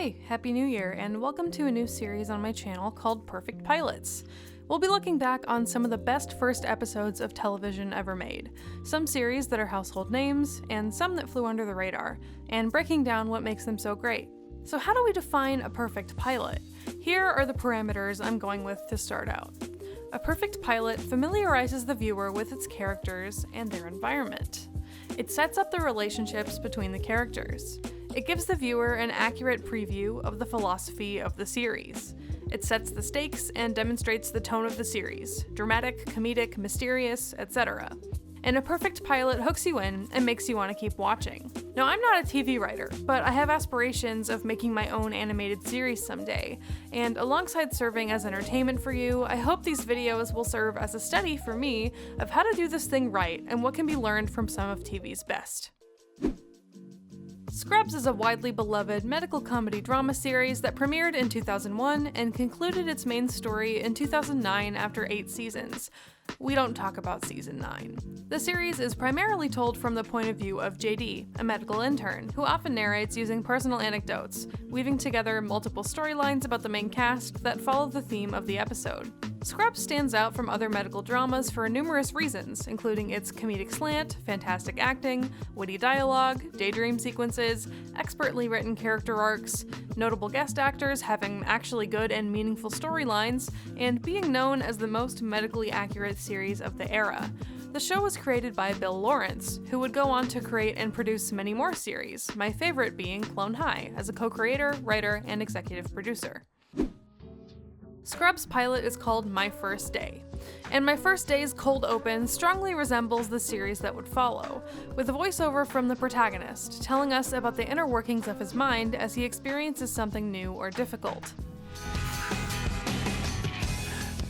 Hey, Happy New Year, and welcome to a new series on my channel called Perfect Pilots. We'll be looking back on some of the best first episodes of television ever made, some series that are household names, and some that flew under the radar, and breaking down what makes them so great. So how do we define a perfect pilot? Here are the parameters I'm going with to start out. A perfect pilot familiarizes the viewer with its characters and their environment. It sets up the relationships between the characters. It gives the viewer an accurate preview of the philosophy of the series. It sets the stakes and demonstrates the tone of the series, dramatic, comedic, mysterious, etc. And a perfect pilot hooks you in and makes you want to keep watching. Now, I'm not a TV writer, but I have aspirations of making my own animated series someday, and alongside serving as entertainment for you, I hope these videos will serve as a study for me of how to do this thing right and what can be learned from some of TV's best. Scrubs is a widely beloved medical comedy drama series that premiered in 2001 and concluded its main story in 2009 after 8 seasons. We don't talk about season 9. The series is primarily told from the point of view of JD, a medical intern, who often narrates using personal anecdotes, weaving together multiple storylines about the main cast that follow the theme of the episode. Scrubs stands out from other medical dramas for numerous reasons, including its comedic slant, fantastic acting, witty dialogue, daydream sequences, expertly written character arcs, notable guest actors having actually good and meaningful storylines, and being known as the most medically accurate series of the era. The show was created by Bill Lawrence, who would go on to create and produce many more series, my favorite being Clone High, as a co-creator, writer, and executive producer. Scrubs' pilot is called My First Day, and My First Day's cold open strongly resembles the series that would follow, with a voiceover from the protagonist telling us about the inner workings of his mind as he experiences something new or difficult.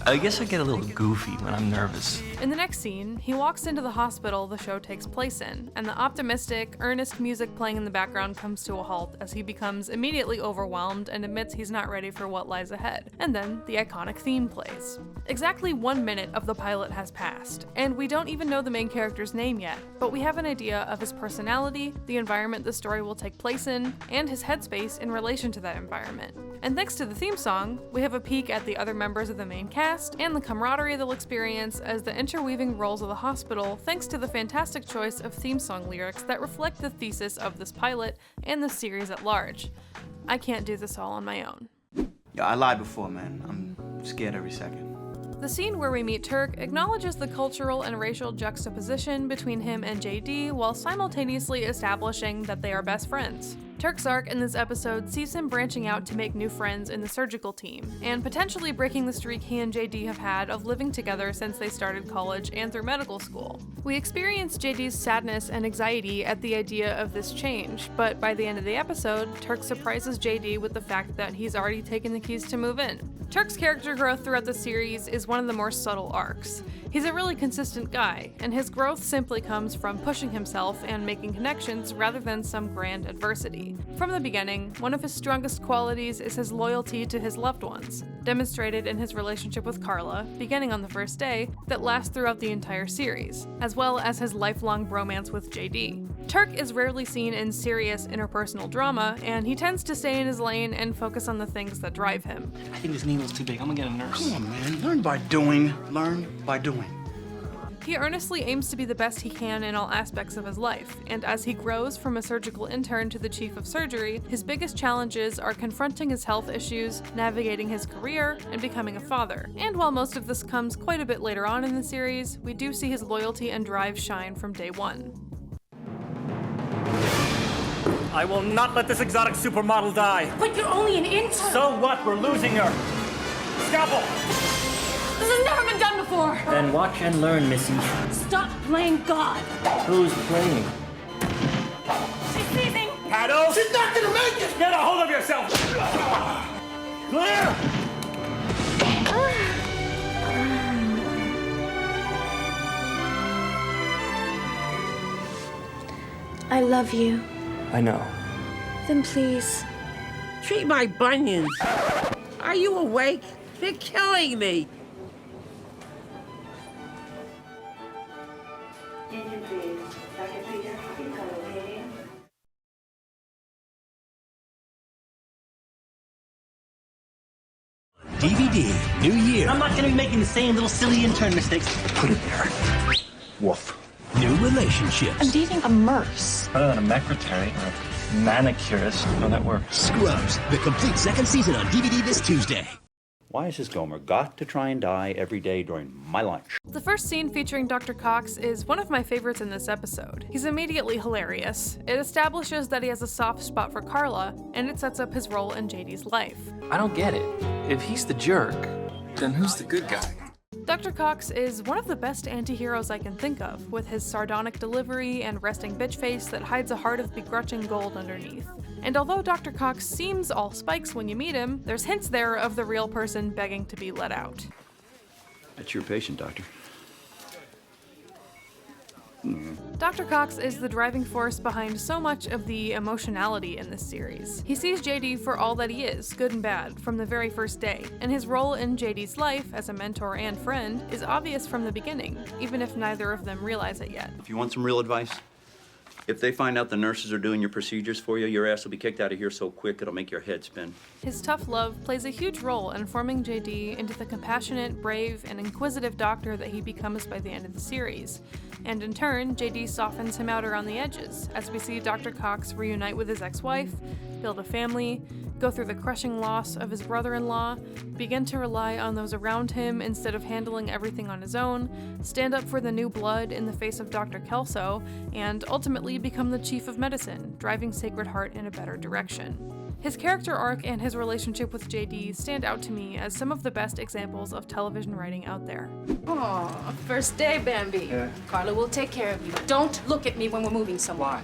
I guess I get a little goofy when I'm nervous. In the next scene, he walks into the hospital the show takes place in, and the optimistic, earnest music playing in the background comes to a halt as he becomes immediately overwhelmed and admits he's not ready for what lies ahead. And then the iconic theme plays. Exactly 1 minute of the pilot has passed, and we don't even know the main character's name yet, but we have an idea of his personality, the environment the story will take place in, and his headspace in relation to that environment. And thanks to the theme song, we have a peek at the other members of the main cast and the camaraderie they'll experience as the interweaving roles of the hospital thanks to the fantastic choice of theme song lyrics that reflect the thesis of this pilot and the series at large. I can't do this all on my own. Yeah, I lied before, man. I'm scared every second. The scene where we meet Turk acknowledges the cultural and racial juxtaposition between him and JD while simultaneously establishing that they are best friends. Turk's arc in this episode sees him branching out to make new friends in the surgical team, and potentially breaking the streak he and JD have had of living together since they started college and through medical school. We experience JD's sadness and anxiety at the idea of this change, but by the end of the episode, Turk surprises JD with the fact that he's already taken the keys to move in. Turk's character growth throughout the series is one of the more subtle arcs. He's a really consistent guy, and his growth simply comes from pushing himself and making connections rather than some grand adversity. From the beginning, one of his strongest qualities is his loyalty to his loved ones, demonstrated in his relationship with Carla, beginning on the first day, that lasts throughout the entire series, as well as his lifelong bromance with JD. Turk is rarely seen in serious interpersonal drama, and he tends to stay in his lane and focus on the things that drive him. I think this needle's too big. I'm gonna get a nurse. Come on, man. Learn by doing. Learn by doing. He earnestly aims to be the best he can in all aspects of his life, and as he grows from a surgical intern to the chief of surgery, his biggest challenges are confronting his health issues, navigating his career, and becoming a father. And while most of this comes quite a bit later on in the series, we do see his loyalty and drive shine from day one. I will not let this exotic supermodel die. But you're only an intern! So what? We're losing her. Scalpel! This has never been done before! Then watch and learn, Missy. Stop playing God! Who's playing? She's seizing! Paddle! She's not gonna make it! Get a hold of yourself! Clear! I love you. I know. Then please. Treat my bunions. Are you awake? They're killing me. DVD, new year. I'm not gonna be making the same little silly intern mistakes. Put it there. Woof. New relationships. I'm dating a nurse. Other than a secretary or a manicurist, how that works. Scrubs, the complete second season on DVD this Tuesday. Why has this Gomer got to try and die every day during my lunch? The first scene featuring Dr. Cox is one of my favorites in this episode. He's immediately hilarious. It establishes that he has a soft spot for Carla, and it sets up his role in JD's life. I don't get it. If he's the jerk, then who's the good guy? Dr. Cox is one of the best anti-heroes I can think of, with his sardonic delivery and resting bitch face that hides a heart of begrudging gold underneath. And although Dr. Cox seems all spikes when you meet him, there's hints there of the real person begging to be let out. That's your patient, Doctor. Dr. Cox is the driving force behind so much of the emotionality in this series. He sees JD for all that he is, good and bad, from the very first day, and his role in JD's life as a mentor and friend is obvious from the beginning, even if neither of them realize it yet. If you want some real advice, if they find out the nurses are doing your procedures for you, your ass will be kicked out of here so quick it'll make your head spin. His tough love plays a huge role in forming JD into the compassionate, brave, and inquisitive doctor that he becomes by the end of the series. And in turn, JD softens him out around the edges, as we see Dr. Cox reunite with his ex-wife, build a family, go through the crushing loss of his brother-in-law, begin to rely on those around him instead of handling everything on his own, stand up for the new blood in the face of Dr. Kelso, and ultimately become the chief of medicine, driving Sacred Heart in a better direction. His character arc and his relationship with JD stand out to me as some of the best examples of television writing out there. Oh, first day, Bambi. Yeah. Carla will take care of you. Don't look at me when we're moving somewhere.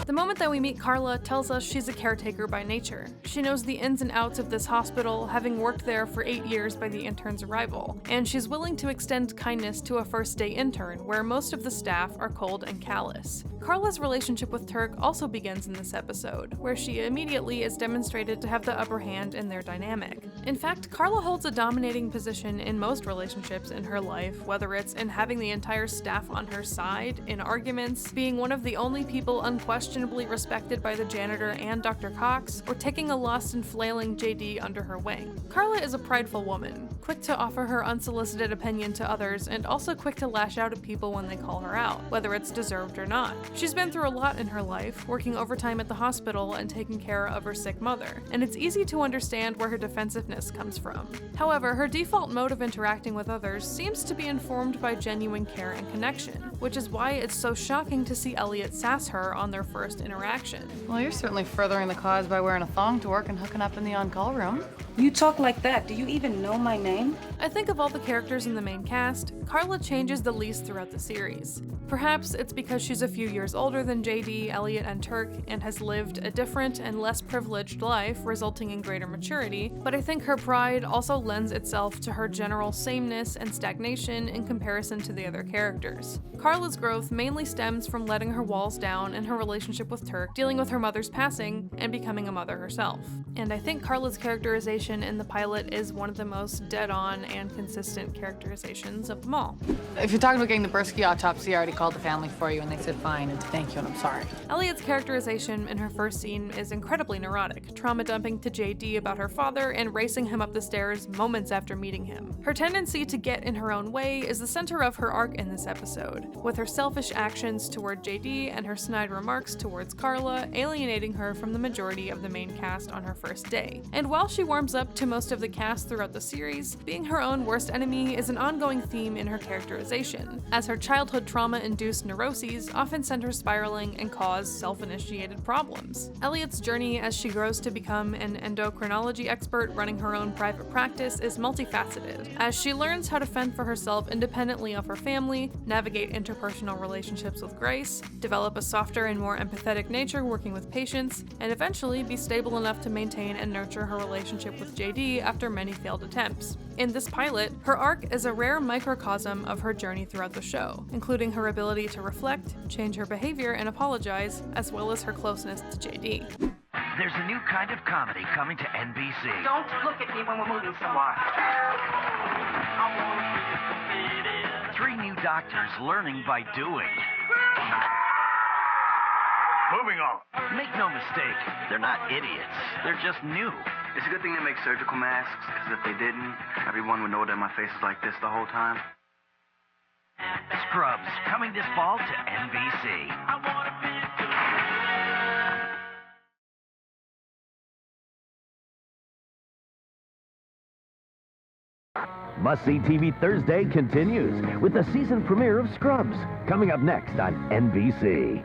The moment that we meet Carla tells us she's a caretaker by nature. She knows the ins and outs of this hospital, having worked there for 8 years by the intern's arrival, and she's willing to extend kindness to a first day intern, where most of the staff are cold and callous. Carla's relationship with Turk also begins in this episode, where she immediately is demonstrated to have the upper hand in their dynamic. In fact, Carla holds a dominating position in most relationships in her life, whether it's in having the entire staff on her side, in arguments, being one of the only people unquestionably respected by the janitor and Dr. Cox, or taking a lost and flailing JD under her wing. Carla is a prideful woman, quick to offer her unsolicited opinion to others, and also quick to lash out at people when they call her out, whether it's deserved or not. She's been through a lot in her life, working overtime at the hospital and taking care of her sick mother, and it's easy to understand where her defensiveness comes from. However, her default mode of interacting with others seems to be informed by genuine care and connection, which is why it's so shocking to see Elliot sass her on their first interaction. Well, you're certainly furthering the cause by wearing a thong to work and hooking up in the on-call room. You talk like that. Do you even know my name? I think of all the characters in the main cast, Carla changes the least throughout the series. Perhaps it's because she's a few years older than JD, Elliot, and Turk, and has lived a different and less privileged life, resulting in greater maturity, but I think her pride also lends itself to her general sameness and stagnation in comparison to the other characters. Carla's growth mainly stems from letting her walls down in her relationship with Turk, dealing with her mother's passing, and becoming a mother herself. And I think Carla's characterization in the pilot is one of the most dead-on and consistent characterizations of them all. If you're talking about getting the Bursky autopsy, I already called the family for you and they said fine and thank you and I'm sorry. Elliot's characterization in her first scene is incredibly neurotic, trauma dumping to JD about her father and racing him up the stairs moments after meeting him. Her tendency to get in her own way is the center of her arc in this episode, with her selfish actions toward JD and her snide remarks towards Carla alienating her from the majority of the main cast on her first day. And while she warms up to most of the cast throughout the series, being her own worst enemy is an ongoing theme in her characterization, as her childhood trauma-induced neuroses often send her spiraling and cause self-initiated problems. Elliot's journey as she grows to become an endocrinology expert running her own private practice is multifaceted, as she learns how to fend for herself independently of her family, navigate interpersonal relationships with grace, develop a softer and more empathetic nature working with patients, and eventually be stable enough to maintain and nurture her relationship with JD after many failed attempts. In this pilot, her arc is a rare microcosm of her journey throughout the show, including her ability to reflect, change her behavior, and apologize, as well as her closeness to JD. There's a new kind of comedy coming to NBC. Don't look at me when we're moving somewhere. 3 new doctors learning by doing. Moving on. Make no mistake, they're not idiots. They're just new. It's a good thing they make surgical masks, because if they didn't, everyone would know that my face is like this the whole time. Scrubs, coming this fall to NBC. Must-See TV Thursday continues with the season premiere of Scrubs, coming up next on NBC.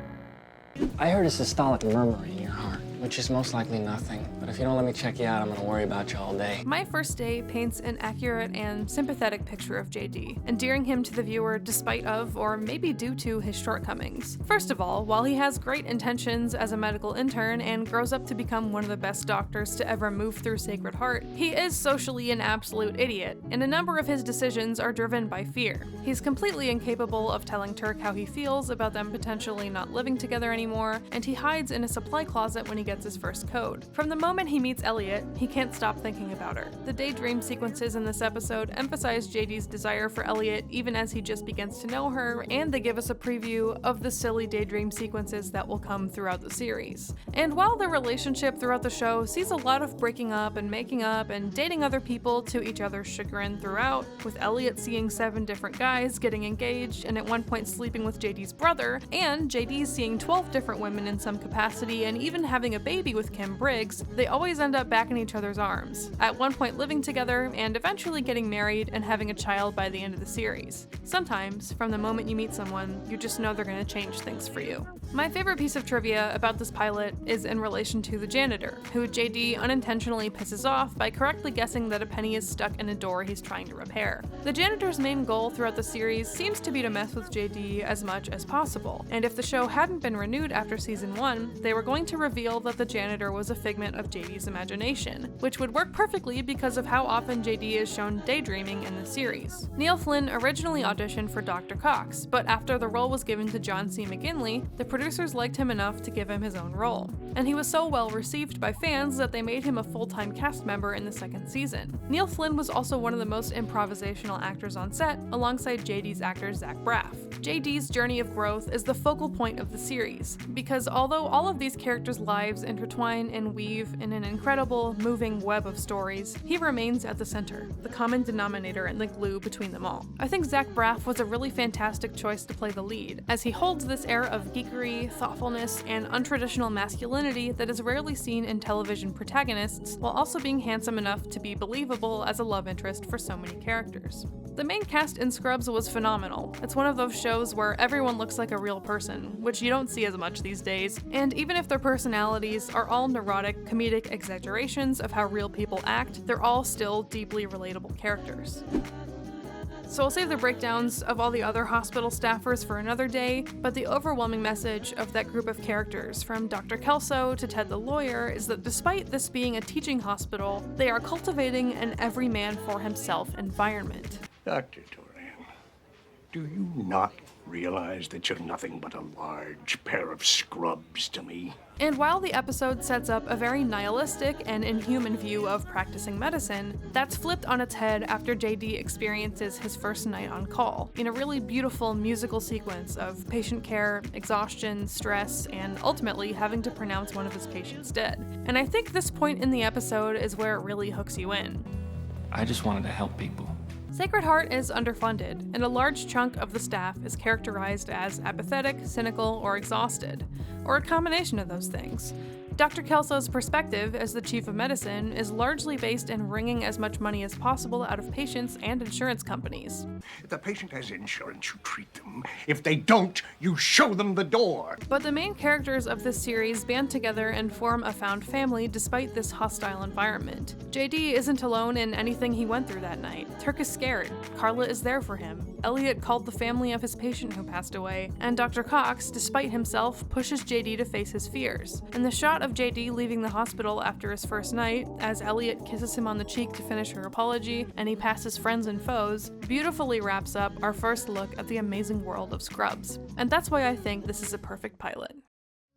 I heard a systolic murmur in your heart, which is most likely nothing. But if you don't let me check you out, I'm gonna worry about you all day. My First Day paints an accurate and sympathetic picture of JD, endearing him to the viewer despite of, or maybe due to, his shortcomings. First of all, while he has great intentions as a medical intern and grows up to become one of the best doctors to ever move through Sacred Heart, he is socially an absolute idiot, and a number of his decisions are driven by fear. He's completely incapable of telling Turk how he feels about them potentially not living together anymore, and he hides in a supply closet when he gets his first code. From the moment he meets Elliot, he can't stop thinking about her. The daydream sequences in this episode emphasize JD's desire for Elliot even as he just begins to know her, and they give us a preview of the silly daydream sequences that will come throughout the series. And while their relationship throughout the show sees a lot of breaking up and making up and dating other people to each other's chagrin throughout, with Elliot seeing 7 different guys, getting engaged, and at one point sleeping with JD's brother, and JD seeing 12 different women in some capacity and even having a baby with Kim Briggs, they always end up back in each other's arms, at one point living together and eventually getting married and having a child by the end of the series. Sometimes, from the moment you meet someone, you just know they're going to change things for you. My favorite piece of trivia about this pilot is in relation to the janitor, who JD unintentionally pisses off by correctly guessing that a penny is stuck in a door he's trying to repair. The janitor's main goal throughout the series seems to be to mess with JD as much as possible, and if the show hadn't been renewed after season 1, they were going to reveal that the janitor was a figment of JD's imagination, which would work perfectly because of how often JD is shown daydreaming in the series. Neil Flynn originally auditioned for Dr. Cox, but after the role was given to John C. McGinley, the producers liked him enough to give him his own role. And he was so well received by fans that they made him a full-time cast member in the second season. Neil Flynn was also one of the most improvisational actors on set, alongside JD's actor Zach Braff. JD's journey of growth is the focal point of the series, because although all of these characters' lives intertwine and weave in an incredible, moving web of stories, he remains at the center, the common denominator and the glue between them all. I think Zach Braff was a really fantastic choice to play the lead, as he holds this air of geekery, thoughtfulness, and untraditional masculinity that is rarely seen in television protagonists, while also being handsome enough to be believable as a love interest for so many characters. The main cast in Scrubs was phenomenal. It's one of those shows where everyone looks like a real person, which you don't see as much these days, and even if their personalities are all neurotic, comedic exaggerations of how real people act, they're all still deeply relatable characters. So I'll save the breakdowns of all the other hospital staffers for another day, but the overwhelming message of that group of characters, from Dr. Kelso to Ted the lawyer, is that despite this being a teaching hospital, they are cultivating an every man for himself environment. Dr. Dorian, do you not realize that you're nothing but a large pair of scrubs to me? And while the episode sets up a very nihilistic and inhuman view of practicing medicine, that's flipped on its head after JD experiences his first night on call, in a really beautiful musical sequence of patient care, exhaustion, stress, and ultimately having to pronounce one of his patients dead. And I think this point in the episode is where it really hooks you in. I just wanted to help people. Sacred Heart is underfunded, and a large chunk of the staff is characterized as apathetic, cynical, or exhausted, or a combination of those things. Dr. Kelso's perspective as the chief of medicine is largely based in wringing as much money as possible out of patients and insurance companies. If the patient has insurance, you treat them. If they don't, you show them the door. But the main characters of this series band together and form a found family despite this hostile environment. JD isn't alone in anything he went through that night. Turk is scared. Carla is there for him. Elliot called the family of his patient who passed away, and Dr. Cox, despite himself, pushes JD to face his fears. And the shot of JD leaving the hospital after his first night, as Elliot kisses him on the cheek to finish her apology, and he passes friends and foes, beautifully wraps up our first look at the amazing world of Scrubs. And that's why I think this is a perfect pilot.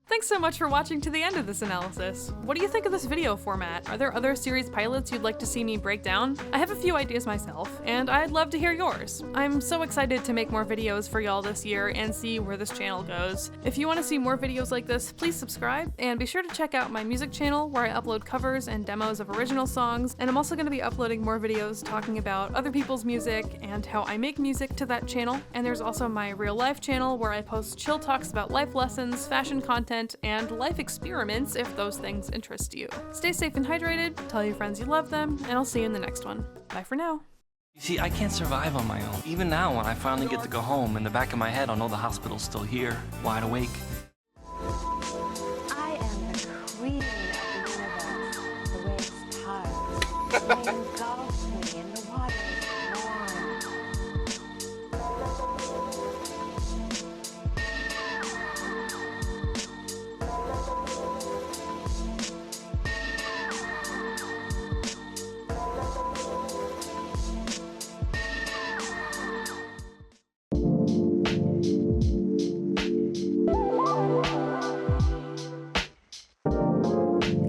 Thanks so much for watching to the end of this analysis. What do you think of this video format? Are there other series pilots you'd like to see me break down? I have a few ideas myself, and I'd love to hear yours. I'm so excited to make more videos for y'all this year and see where this channel goes. If you want to see more videos like this, please subscribe, and be sure to check out my music channel where I upload covers and demos of original songs, and I'm also going to be uploading more videos talking about other people's music and how I make music to that channel. And there's also my real life channel where I post chill talks about life lessons, fashion content, and life experiments if those things interest you. Stay safe and hydrated, tell your friends you love them, and I'll see you in the next one. Bye for now. You see, I can't survive on my own. Even now, when I finally get to go home, in the back of my head, I'll know the hospital's still here, wide awake. I am the queen of the universe, the way it's tired. They engulf me in the water warm.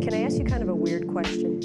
Can I ask you kind of a weird question?